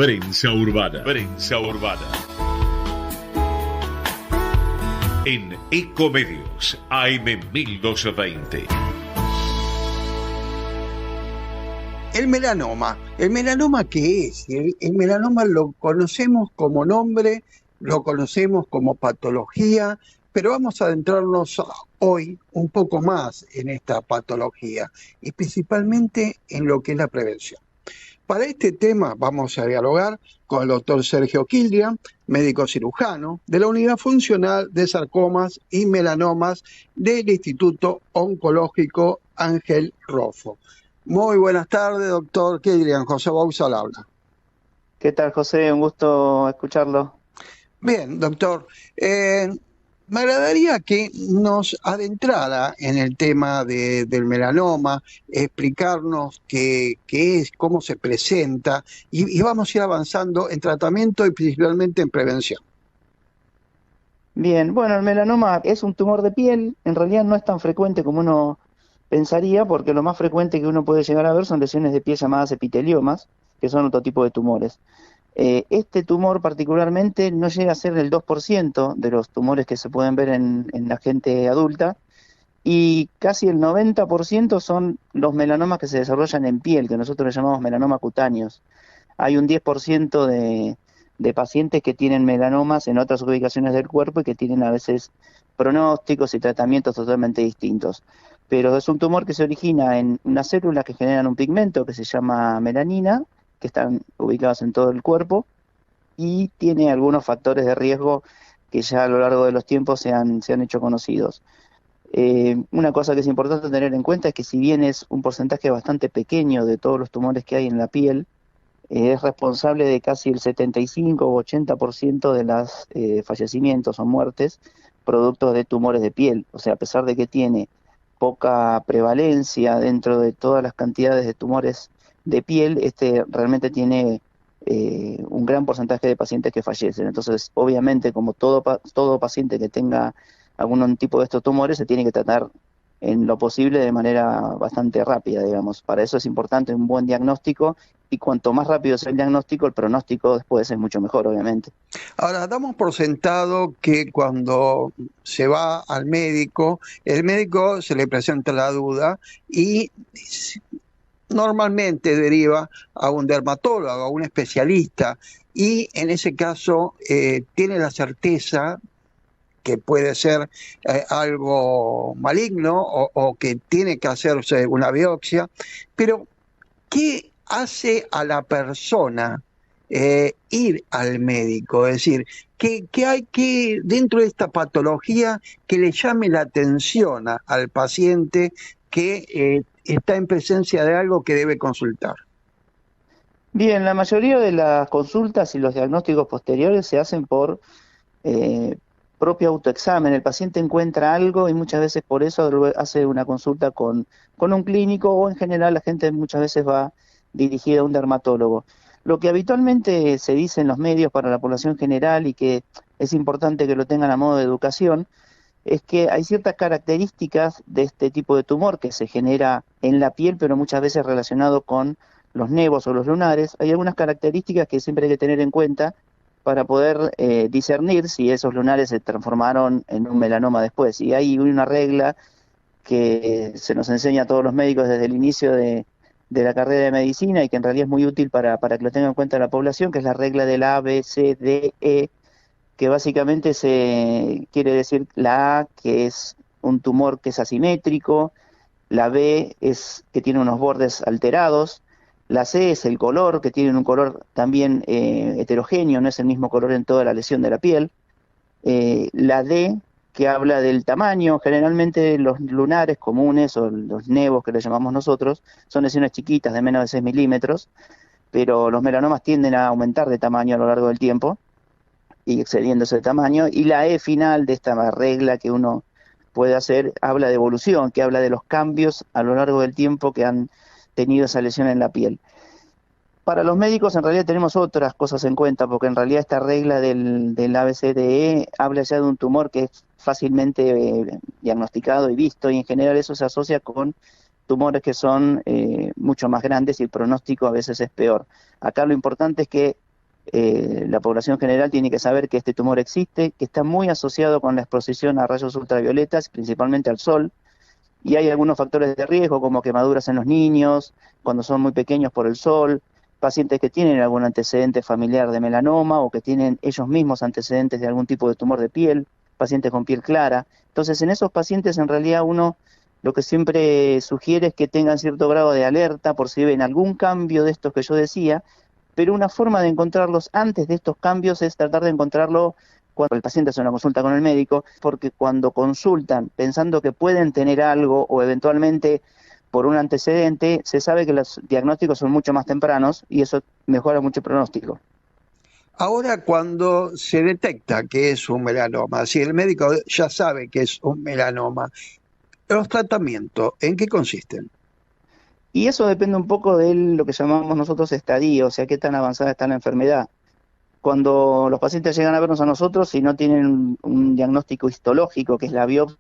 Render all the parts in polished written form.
Prensa Urbana. Prensa Urbana. En Ecomedios, AM 1220. El melanoma. ¿El melanoma qué es? El melanoma lo conocemos como nombre, lo conocemos como patología, pero vamos a adentrarnos hoy un poco más en esta patología y principalmente en lo que es la prevención. Para este tema vamos a dialogar con el doctor Sergio Kildrian, médico cirujano de la Unidad Funcional de Sarcomas y Melanomas del Instituto Oncológico Ángel Roffo. Muy buenas tardes, doctor Kildrian. José Bauzal habla. ¿Qué tal, José? Un gusto escucharlo. Bien, doctor. Me agradaría que nos adentrara en el tema del melanoma, explicarnos qué es, cómo se presenta y vamos a ir avanzando en tratamiento y principalmente en prevención. Bien, bueno, el melanoma es un tumor de piel. En realidad no es tan frecuente como uno pensaría, porque lo más frecuente que uno puede llegar a ver son lesiones de piel llamadas epiteliomas, que son otro tipo de tumores. Este tumor particularmente no llega a ser el 2% de los tumores que se pueden ver en la gente adulta, y casi el 90% son los melanomas que se desarrollan en piel, que nosotros le llamamos melanoma cutáneos. Hay un 10% de pacientes que tienen melanomas en otras ubicaciones del cuerpo y que tienen a veces pronósticos y tratamientos totalmente distintos. Pero es un tumor que se origina en unas células que generan un pigmento que se llama melanina, que están ubicados en todo el cuerpo, y tiene algunos factores de riesgo que ya a lo largo de los tiempos se han hecho conocidos. Una cosa que es importante tener en cuenta es que si bien es un porcentaje bastante pequeño de todos los tumores que hay en la piel, es responsable de casi el 75 o 80% de los fallecimientos o muertes producto de tumores de piel. O sea, a pesar de que tiene poca prevalencia dentro de todas las cantidades de tumores de piel, realmente tiene un gran porcentaje de pacientes que fallecen. Entonces, obviamente, como todo paciente que tenga algún tipo de estos tumores, se tiene que tratar en lo posible de manera bastante rápida, digamos. Para eso es importante un buen diagnóstico, y cuanto más rápido sea el diagnóstico, el pronóstico después es mucho mejor, obviamente. Ahora, damos por sentado que cuando se va al médico, el médico se le presenta la duda y normalmente deriva a un dermatólogo, a un especialista, y en ese caso tiene la certeza que puede ser algo maligno o que tiene que hacerse una biopsia, pero ¿qué hace a la persona ir al médico? Es decir, ¿qué hay que dentro de esta patología que le llame la atención al paciente que está en presencia de algo que debe consultar? Bien, la mayoría de las consultas y los diagnósticos posteriores se hacen por propio autoexamen. El paciente encuentra algo y muchas veces por eso hace una consulta con un clínico, o en general la gente muchas veces va dirigida a un dermatólogo. Lo que habitualmente se dice en los medios para la población general, y que es importante que lo tengan a modo de educación, es que hay ciertas características de este tipo de tumor que se genera en la piel, pero muchas veces relacionado con los nevos o los lunares. Hay algunas características que siempre hay que tener en cuenta para poder discernir si esos lunares se transformaron en un melanoma después. Y hay una regla que se nos enseña a todos los médicos desde el inicio de la carrera de medicina, y que en realidad es muy útil para que lo tenga en cuenta la población, que es la regla del A, B, C, D, E, que básicamente se quiere decir la A, que es un tumor que es asimétrico; la B es que tiene unos bordes alterados; la C es el color, que tiene un color también heterogéneo, no es el mismo color en toda la lesión de la piel; la D, que habla del tamaño. Generalmente los lunares comunes, o los nevos que le llamamos nosotros, son lesiones chiquitas de menos de 6 milímetros, pero los melanomas tienden a aumentar de tamaño a lo largo del tiempo y excediéndose de tamaño. Y la E final de esta regla que uno puede hacer habla de evolución, que habla de los cambios a lo largo del tiempo que han tenido esa lesión en la piel. Para los médicos en realidad tenemos otras cosas en cuenta, porque en realidad esta regla del ABCDE habla ya de un tumor que es fácilmente diagnosticado y visto, y en general eso se asocia con tumores que son mucho más grandes, y el pronóstico a veces es peor. Acá lo importante es que La población general tiene que saber que este tumor existe, que está muy asociado con la exposición a rayos ultravioletas, principalmente al sol, y hay algunos factores de riesgo como quemaduras en los niños, cuando son muy pequeños por el sol, pacientes que tienen algún antecedente familiar de melanoma o que tienen ellos mismos antecedentes de algún tipo de tumor de piel, pacientes con piel clara. Entonces, en esos pacientes en realidad uno lo que siempre sugiere es que tengan cierto grado de alerta por si ven algún cambio de estos que yo decía, pero una forma de encontrarlos antes de estos cambios es tratar de encontrarlo cuando el paciente hace una consulta con el médico, porque cuando consultan pensando que pueden tener algo o eventualmente por un antecedente, se sabe que los diagnósticos son mucho más tempranos y eso mejora mucho el pronóstico. Ahora, cuando se detecta que es un melanoma, si el médico ya sabe que es un melanoma, los tratamientos, ¿en qué consisten? Y eso depende un poco de lo que llamamos nosotros estadio, o sea, qué tan avanzada está la enfermedad. Cuando los pacientes llegan a vernos a nosotros, si no tienen un diagnóstico histológico, que es la biopsia,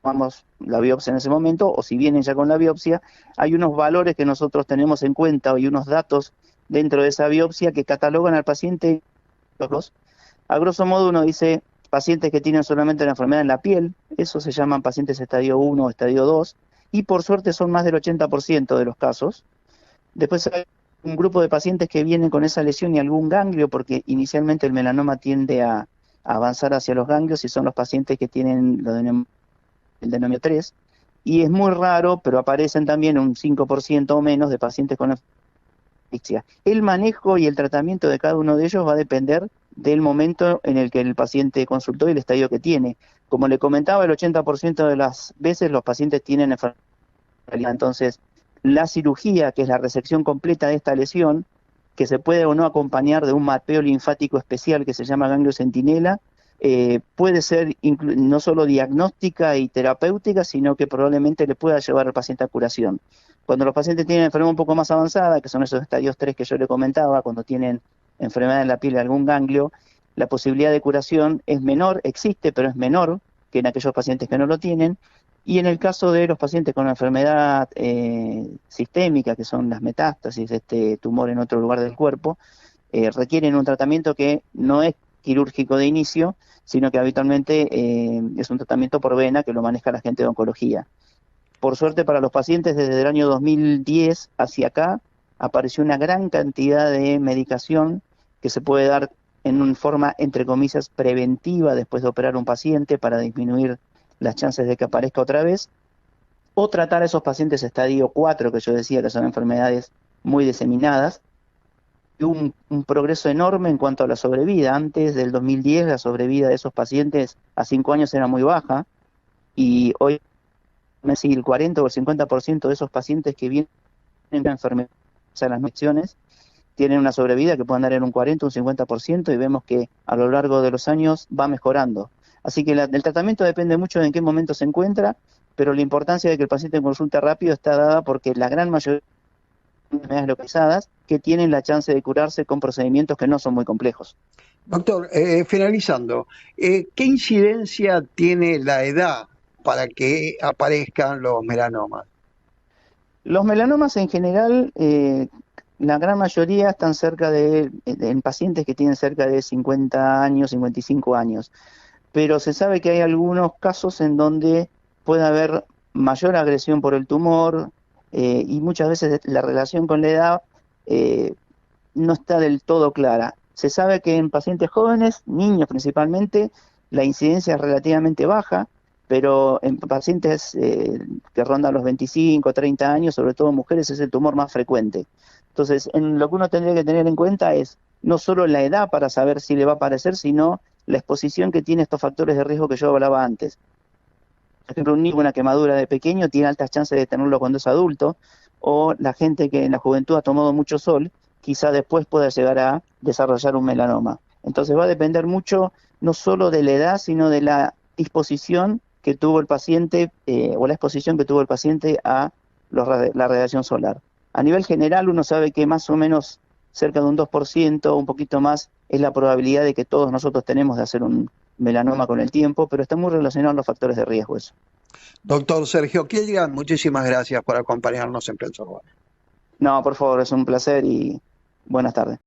tomamos la biopsia en ese momento, o si vienen ya con la biopsia, hay unos valores que nosotros tenemos en cuenta y unos datos dentro de esa biopsia que catalogan al paciente. A grosso modo uno dice pacientes que tienen solamente la enfermedad en la piel, esos se llaman pacientes estadio 1 o estadio 2, y por suerte son más del 80% de los casos. Después hay un grupo de pacientes que vienen con esa lesión y algún ganglio, porque inicialmente el melanoma tiende a avanzar hacia los ganglios y son los pacientes que tienen el denomio 3, y es muy raro, pero aparecen también un 5% o menos de pacientes con asfixia. El manejo y el tratamiento de cada uno de ellos va a depender del momento en el que el paciente consultó y el estadio que tiene. Como le comentaba, el 80% de las veces los pacientes tienen enfermedad. Entonces, la cirugía, que es la resección completa de esta lesión, que se puede o no acompañar de un mapeo linfático especial que se llama ganglio centinela, puede ser no solo diagnóstica y terapéutica, sino que probablemente le pueda llevar al paciente a curación. Cuando los pacientes tienen enfermedad un poco más avanzada, que son esos estadios 3 que yo le comentaba, cuando tienen enfermedad en la piel de algún ganglio, la posibilidad de curación es menor, existe, pero es menor que en aquellos pacientes que no lo tienen. Y en el caso de los pacientes con enfermedad sistémica, que son las metástasis, este tumor en otro lugar del cuerpo, requieren un tratamiento que no es quirúrgico de inicio, sino que habitualmente es un tratamiento por vena que lo maneja la gente de oncología. Por suerte para los pacientes, desde el año 2010 hacia acá, apareció una gran cantidad de medicación que se puede dar en una forma, entre comillas, preventiva después de operar un paciente para disminuir las chances de que aparezca otra vez, o tratar a esos pacientes estadio 4, que yo decía que son enfermedades muy diseminadas, y un progreso enorme en cuanto a la sobrevida. Antes del 2010 la sobrevida de esos pacientes a 5 años era muy baja, y hoy el 40 o el 50% de esos pacientes que vienen con enfermedades, o sea, las infecciones, tienen una sobrevida que puede andar en un 40 o un 50%, y vemos que a lo largo de los años va mejorando. Así que el tratamiento depende mucho de en qué momento se encuentra, pero la importancia de que el paciente consulte rápido está dada porque la gran mayoría de enfermedades localizadas que tienen la chance de curarse con procedimientos que no son muy complejos. Doctor, finalizando, ¿qué incidencia tiene la edad para que aparezcan los melanomas? Los melanomas en general, la gran mayoría están en pacientes que tienen cerca de 50 años, 55 años. Pero se sabe que hay algunos casos en donde puede haber mayor agresión por el tumor y muchas veces la relación con la edad no está del todo clara. Se sabe que en pacientes jóvenes, niños principalmente, la incidencia es relativamente baja, pero en pacientes que rondan los 25, 30 años, sobre todo mujeres, es el tumor más frecuente. Entonces, lo que uno tendría que tener en cuenta es no solo la edad para saber si le va a aparecer, sino la exposición que tiene estos factores de riesgo que yo hablaba antes. Por ejemplo, un niño con una quemadura de pequeño tiene altas chances de tenerlo cuando es adulto, o la gente que en la juventud ha tomado mucho sol, quizá después pueda llegar a desarrollar un melanoma. Entonces va a depender mucho no solo de la edad, sino de la disposición que tuvo el paciente o la exposición que tuvo el paciente a la radiación solar. A nivel general uno sabe que más o menos cerca de un 2%, un poquito más, es la probabilidad de que todos nosotros tenemos de hacer un melanoma con el tiempo, pero está muy relacionado a los factores de riesgo eso. Doctor Sergio Kilian, muchísimas gracias por acompañarnos en Prensa Urbana. No, por favor, es un placer y buenas tardes.